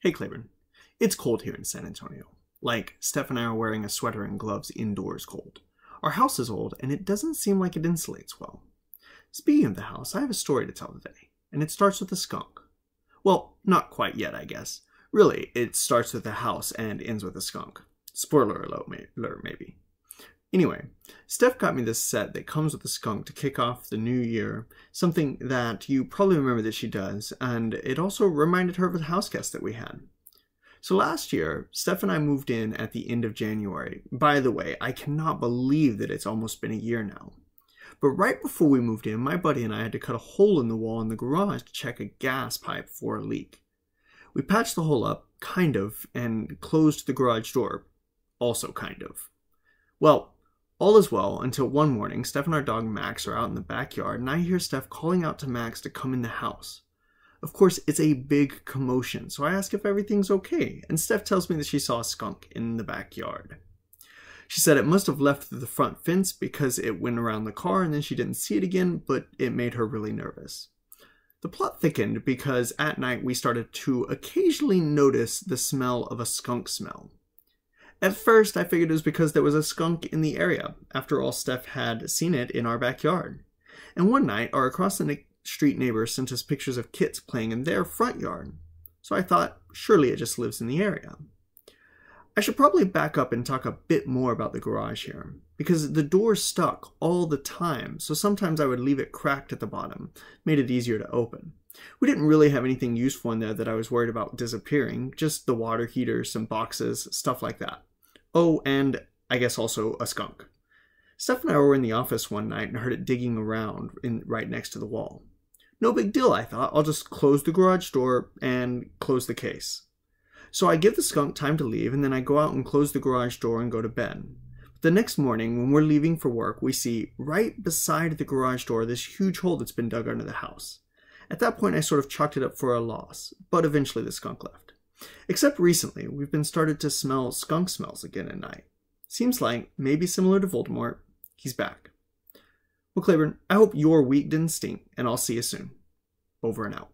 Hey Claiborne, it's cold here in San Antonio. Like, Steph and I are wearing a sweater and gloves indoors cold. Our house is old and it doesn't seem like it insulates well. Speaking of the house, I have a story to tell today, and it starts with a skunk. Well, not quite yet, I guess. Really, it starts with a house and ends with a skunk. Spoiler alert, maybe. Anyway, Steph got me this set that comes with a skunk to kick off the new year, something that you probably remember that she does, and it also reminded her of the house guest that we had. So last year, Steph and I moved in at the end of January. By the way, I cannot believe that it's almost been a year now. But right before we moved in, my buddy and I had to cut a hole in the wall in the garage to check a gas pipe for a leak. We patched the hole up, kind of, and closed the garage door, also kind of. Well, all is well until one morning, Steph and our dog Max are out in the backyard, and I hear Steph calling out to Max to come in the house. Of course, it's a big commotion, so I ask if everything's okay, and Steph tells me that she saw a skunk in the backyard. She said it must have left through the front fence because it went around the car and then she didn't see it again, but it made her really nervous. The plot thickened because at night we started to occasionally notice the smell of a skunk smell. At first, I figured it was because there was a skunk in the area. After all, Steph had seen it in our backyard. And one night, our across-the-street neighbors sent us pictures of kits playing in their front yard. So I thought, surely it just lives in the area. I should probably back up and talk a bit more about the garage here, because the door stuck all the time, so sometimes I would leave it cracked at the bottom, made it easier to open. We didn't really have anything useful in there that I was worried about disappearing, just the water heater, some boxes, stuff like that. Oh, and I guess also a skunk. Steph and I were in the office one night and heard it digging around right next to the wall. No big deal, I thought. I'll just close the garage door and close the case. So I give the skunk time to leave, and then I go out and close the garage door and go to bed. But the next morning, when we're leaving for work, we see right beside the garage door this huge hole that's been dug under the house. At that point, I sort of chalked it up for a loss, but eventually the skunk left. Except recently, we've been started to smell skunk smells again at night. Seems like, maybe similar to Voldemort, he's back. Well, Claiborne, I hope your week didn't stink, and I'll see you soon. Over and out.